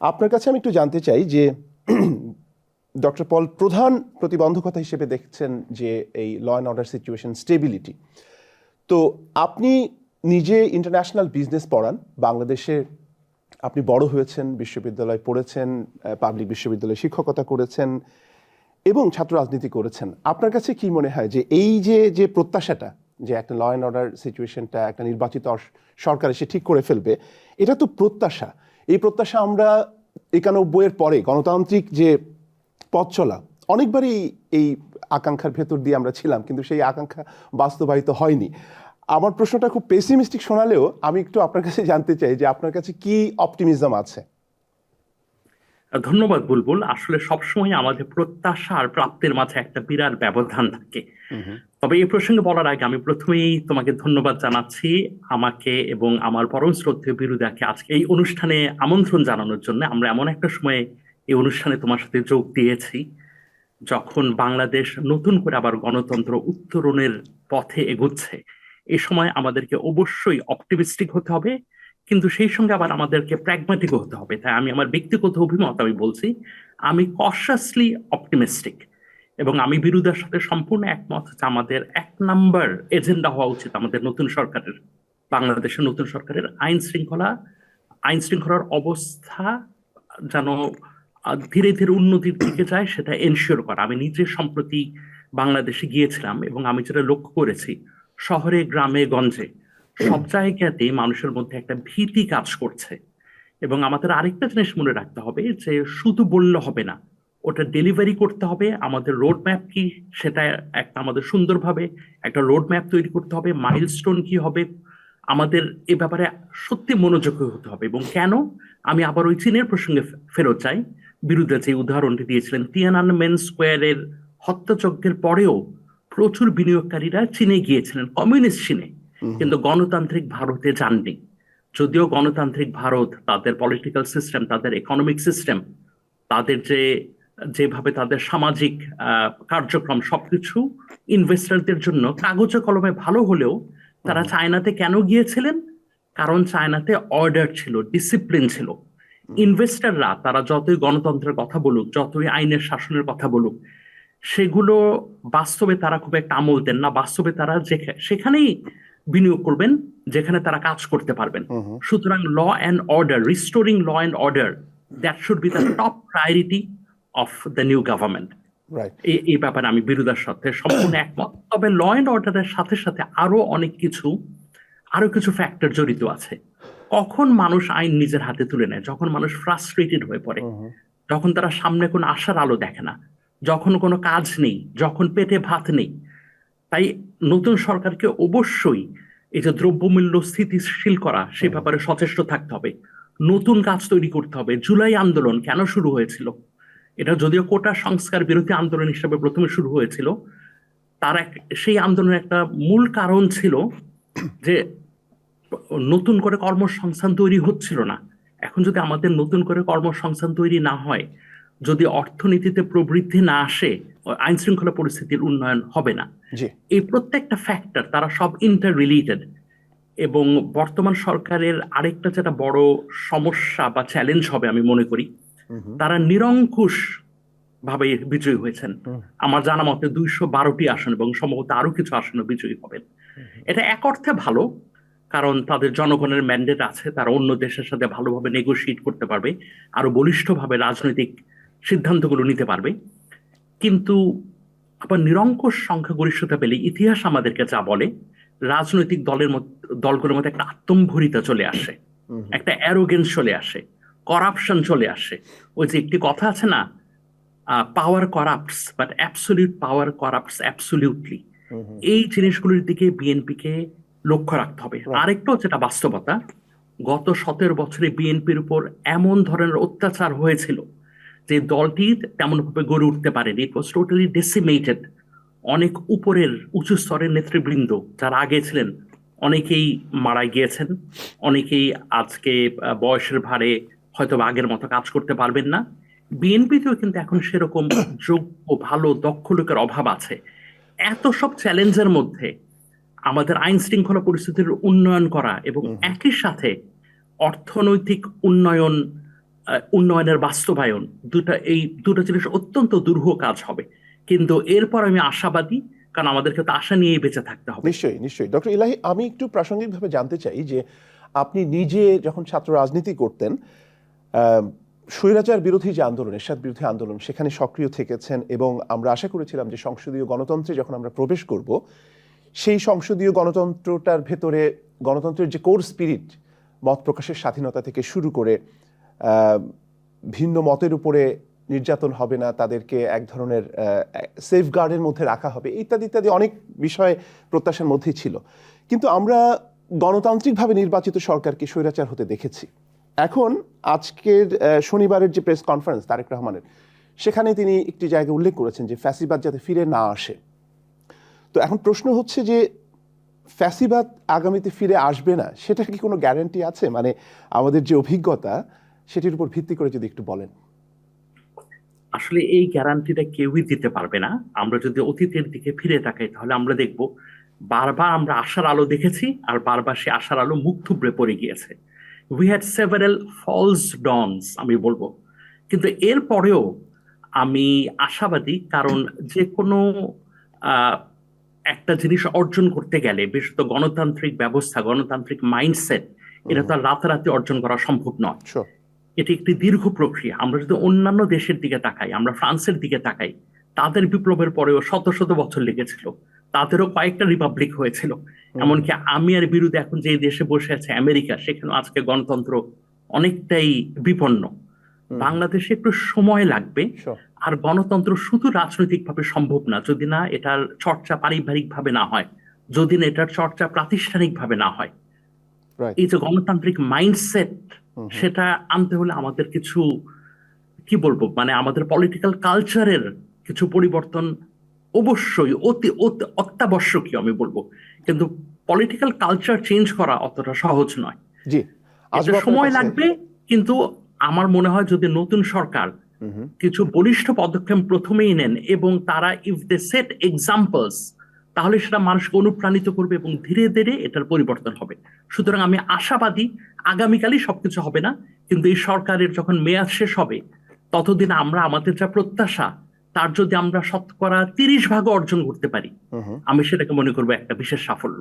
আপনার কাছে আমি একটু জানতে চাই যে ডক্টর পল প্রধান প্রতিবন্ধকতা হিসেবে দেখছেন যে এই law and order situation stability. তো আপনি নিজে ইন্টারন্যাশনাল বিজনেস পড়ান, বাংলাদেশে আপনি বড় হয়েছেন, বিশ্ববিদ্যালয় পড়েছেন, পাবলিক বিশ্ববিদ্যালয়ে শিক্ষকতা করেছেন এবং ছাত্র রাজনীতি করেছেন। আপনার কাছে কি মনে হয় যে এই যে প্রত্যাশাটা যে একটা ল অ্যান্ড অর্ডার সিচুয়েশনটা একটা নির্বাচিত সরকার এসে ঠিক করে ফেলবে, এটা তো প্রত্যাশা। এই প্রত্যাশা আমরা 91-এর পরে গণতান্ত্রিক যে পথ চলা অনেকবারই এই আকাঙ্ক্ষার ভেতর দিয়ে আমরা ছিলাম, কিন্তু সেই আকাঙ্ক্ষা বাস্তবায়িত হয়নি। আমার প্রশ্নটা খুব পেসিমিস্টিক শোনালেও আমি একটু আপনার কাছে জানতে চাই যে আপনার কাছে কি অপটিমিজম আছে। ধন্যবাদ বুলবুল। আসলে সবসময় আমাদের প্রত্যাশা আর প্রাপ্তির মাঝে একটা বিরাট ব্যবধান থাকে। তবে এই প্রসঙ্গে বলার আগে আমি প্রথমেই তোমাকে ধন্যবাদ জানাচ্ছি আমাকে এবং আমার পরম শ্রদ্ধেয় বিরুদাকে আজকে এই অনুষ্ঠানে আমন্ত্রণ জানানোর জন্য। আমরা এমন একটা সময়ে এই অনুষ্ঠানে তোমার সাথে যোগ দিয়েছি যখন বাংলাদেশ নতুন করে আবার গণতন্ত্র উত্তরণের পথে এগোচ্ছে। এই সময় আমাদেরকে অবশ্যই অপটিমিস্টিক হতে হবে, কিন্তু সেই সঙ্গে আবার আমাদেরকে প্র্যাগম্যাটিক হতে হবে। তাই আমি আমার ব্যক্তিগত অভিমত আমি বলছি, আমি কশাসলি অপটিমিস্টিক এবং আমি বিরুদার সাথে সম্পূর্ণ একমত যে আমাদের 1 নম্বর এজেন্ডা হওয়া উচিত আমাদের নতুন সরকারের, বাংলাদেশের নতুন সরকারের আইন শৃঙ্খলার অবস্থা যেন ধীরে ধীরে উন্নতির দিকে যায় সেটা এনশিওর করা। আমি নিজে সম্প্রতি বাংলাদেশে গিয়েছিলাম এবং আমি যেটা লক্ষ্য করেছি, শহরে গ্রামে গঞ্জে সব জায়গাতে মানুষের মধ্যে একটা ভীতি কাজ করছে। এবং আমাদের আরেকটা জিনিস মনে রাখতে হবে যে শুধু বললে হবে না, ওটা ডেলিভারি করতে হবে। আমাদের রোড ম্যাপ কি সেটা একটা আমাদের সুন্দরভাবে একটা রোড ম্যাপ তৈরি করতে হবে। মাইলস্টোন কি হবে, আমাদের এ ব্যাপারে সত্যি মনোযোগী হতে হবে। এবং কেন আমি আবার ওই চীনের প্রসঙ্গে ফেরত চাই, বিরুদ্ধে যে উদাহরণটি দিয়েছিলেন তিয়ানানমেন স্কোয়ারের হত্যাযজ্ঞের পরেও প্রচুর বিনিয়োগকারীরা চীনে গিয়েছিলেন, কমিউনিস্ট চীনে, কিন্তু গণতান্ত্রিক ভারতে যাননি। যদিও গণতান্ত্রিক ভারত তাদের পলিটিক্যাল সিস্টেম, তাদের ইকোনমিক সিস্টেম, তাদের যেভাবে তাদের সামাজিক কার্যক্রম সবকিছু ইনভেস্টরদের জন্য কাগজে কলমে ভালো হলেও তারা চায়নাতে কেন গিয়েছিলেন? কারণ চায়নাতে অর্ডার ছিল, ডিসিপ্লিন ছিল। ইনভেস্টররা তারা যতই গণতন্ত্রের কথা বলুক, যতই আইনের শাসনের কথা বলুক, সেগুলো বাস্তবে তারা খুব একটা আমল দেন না। বাস্তবে তারা সেখানেই বিনিয়োগ করবেন যেখানে তারা কাজ করতে পারবেন। সুতরাং law and order, restoring law and order, that should be the top priority of the new government. এই ব্যাপারে আমি বিরুদার সাথে সম্পূর্ণ একমত। তবে ল অ্যান্ড অর্ডারের সাথে সাথে আরো কিছু ফ্যাক্টর জড়িত আছে। কখন মানুষ আইন নিজের হাতে তুলে নেয়? যখন মানুষ ফ্রাস্ট্রেটেড হয়ে পড়ে, যখন তারা সামনে কোনো আশার আলো দেখে না, যখন কোনো কাজ নেই, যখন পেটে ভাত নেই। তাই নতুন সরকারকে অবশ্যই এই যে দ্রব্যমূল্য স্থিতিশীল করা, সে ব্যাপারে সচেষ্ট থাকতে হবে। নতুন কাজ তৈরি করতে হবে। জুলাই আন্দোলন কেন শুরু হয়েছিল? এটা যদিও কোটা সংস্কার বিরোধী আন্দোলন হিসেবে প্রথমে শুরু হয়েছিল, সেই আন্দোলনের একটা মূল কারণ ছিল যে নতুন করে কর্মসংস্থান তৈরি হচ্ছিল না। এখন যদি আমাদের নতুন করে কর্মসংস্থান তৈরি না হয়, যদি অর্থনীতিতে প্রবৃদ্ধি না আসে, আইন শৃঙ্খলা পরিস্থিতির উন্নয়ন হবে না। এই প্রত্যেকটা ফ্যাক্টর তারা সব ইন্টার রিলেটেড। এবং বর্তমান সরকারের আরেকটা যেটা বড় সমস্যা বা চ্যালেঞ্জ হবে আমি মনে করি, তারা নিরঙ্কুশ ভাবে বিজয়ী হয়েছেন। আমার জানা মতে 212টি আসন এবং সম্ভবত আরো কিছু আসনে বিজয়ী হবেন। এটা এক অর্থে ভালো, কারণ তাদের জনগণের ম্যান্ডেট আছে, তারা অন্য দেশের সাথে ভালোভাবে নেগোশিয়েট করতে পারবে, আরো বলিষ্ঠভাবে রাজনৈতিক সিদ্ধান্তগুলো নিতে পারবে। কিন্তু আবার নিরঙ্কুশ সংখ্যাগরিষ্ঠতা পেলে ইতিহাস আমাদেরকে যা বলে, রাজনৈতিক দলগুলোর মধ্যে একটা আত্মম্ভরিতা চলে আসে, একটা অ্যারোগেন্স চলে আসে, করাপশন চলে আসে। ওই যে একটি কথা আছে না, power corrupts but absolute power corrupts absolutely. এই জিনিসগুলোর দিকে বিএনপিকে লক্ষ্য রাখতে হবে। আরেকটা যেটা বাস্তবতা, গত 17 বছরে বিএনপির উপর এমন ধরনের অত্যাচার হয়েছিল যে দলটি তেমন ভাবে গড়ে উঠতে পারেনি। ইট ওয়াজ টোটালি ডেসিমেটেড। অনেক উপরের উঁচু স্তরের নেতৃবৃন্দ যারা আগে ছিলেন অনেকেই মারা গিয়েছেন, অনেকেই আজকে বয়সের ভারে হয়তো আগের মতো কাজ করতে পারবেন না। বিএনপিতেও কিন্তু এখন সেরকম যোগ্য ভালো দক্ষ লোকের অভাব আছে। এত সব চ্যালেঞ্জের মধ্যে আমাদের আইন শৃঙ্খলা পরিস্থিতির উন্নয়ন করা এবং একই সাথে অর্থনৈতিক উন্নয়ন উন্নয়নের বাস্তবায়ন, এই দুটো জিনিস অত্যন্ত দুরূহ কাজ হবে। কিন্তু এরপর আমি আশাবাদী, কারণ আমাদেরকে তো আশা নিয়েই বেঁচে থাকতে হবে। নিশ্চয়ই নিশ্চয়ই। ডক্টর ইলাহি, আমি একটু প্রাসঙ্গিকভাবে জানতে চাই যে আপনি নিজে যখন ছাত্র রাজনীতি করতেন, স্বৈরাচার বিরোধী যে আন্দোলন, এরশাদ বিরোধী আন্দোলন, সেখানে সক্রিয় থেকেছেন এবং আমরা আশা করেছিলাম যে সংসদীয় গণতন্ত্রে যখন আমরা প্রবেশ করব, সেই সংসদীয় গণতন্ত্রটার ভেতরে গণতন্ত্রের যে কোর স্পিরিট, মত প্রকাশের স্বাধীনতা থেকে শুরু করে ভিন্ন মতের উপরে নির্যাতন হবে না, তাদেরকে এক ধরনের সেফগার্ডের মধ্যে রাখা হবে, ইত্যাদি ইত্যাদি অনেক বিষয় প্রত্যাশার মধ্যেই ছিল। কিন্তু আমরা গণতান্ত্রিকভাবে নির্বাচিত সরকারকে স্বৈরাচার হতে দেখেছি। এখন আজকের শনিবারের যে প্রেস কনফারেন্স তারেক রহমানের, সেখানে তিনি একটি জায়গায় উল্লেখ করেছেন যে ফ্যাসিবাদ যাতে ফিরে না আসে। তো এখন প্রশ্ন হচ্ছে যে ফ্যাসিবাদ আগামীতে ফিরে আসবে না, সেটার কি কোনো গ্যারান্টি আছে? মানে আমাদের যে অভিজ্ঞতা সেটির উপর ভিত্তি করে যদি একটু বলেন। আসলে এই গ্যারান্টিটা কেউই দিতে পারবে না। আমরা যদি অতীতের দিকে ফিরে তাকাই তাহলে আমরা দেখব বারবার আমরা আশার আলো দেখেছি, আর বারবার সে আশার আলো মুখ থুবড়ে পড়ে গিয়েছে। We had several false dawns আমি বলবো। কিন্তু এরপরেও আমি আশাবাদী, কারণ যে কোনো একটা জিনিস অর্জন করতে গেলে, বিশেষত গণতান্ত্রিক ব্যবস্থা, গণতান্ত্রিক মাইন্ডসেট, এটা তো আর রাতারাতি অর্জন করা সম্ভব নয়। এটি একটি দীর্ঘ প্রক্রিয়া। আমরা যদি অন্যান্য দেশের দিকে তাকাই, আমরা ফ্রান্সের দিকে তাকাই, তাদের বিপ্লবের পরেও শত শত বছর লেগেছিল, তাদেরও কয়েকটা রিপাবলিক হয়েছিল। এমনকি আমি আর বিরুদ্ধে এখন যে দেশে বসে আছে আমেরিকা, সেখানে আজকে গণতন্ত্র অনেকটাই বিপন্ন। বাংলাদেশে একটু সময় লাগবে। আর গণতন্ত্র শুধু রাজনৈতিকভাবে সম্ভব না যদি না এটার চর্চা পারিবারিকভাবে না হয়, যদি না এটার চর্চা প্রাতিষ্ঠানিকভাবে না হয়। এই যে গণতান্ত্রিক মাইন্ডসেট, সেটা আনতে হলে আমাদের কিছু, কি বলবো, মানে আমাদের পলিটিক্যাল কালচারের কিছু পরিবর্তন অবশ্যই অত্যাবশ্যকীয় আমি বলবো। কিন্তু পলিটিক্যাল কালচার চেঞ্জ করা অতটা সহজ নয়। জি, এটা সময় লাগবে। কিন্তু আমার মনে হয় যদি নতুন সরকার কিছু বলিষ্ঠ পদক্ষেপ প্রথমেই নেন এবং তারা ইফ দে সেট এক্সাম্পলস, তাহলে সেটা মানুষকে অনুপ্রাণিত করবে এবং ধীরে ধীরে এটার পরিবর্তন হবে। সুতরাং আমি আশাবাদী আগামীকালই সবকিছু হবে না, কিন্তু এই সরকারের যখন মেয়াদ শেষ হবে ততদিন আমরা আমাদের যা প্রত্যাশা তার যদি আমরা 30% অর্জন করতে পারি, আমি সেটাকে মনে করবো একটা বিশেষ সাফল্য।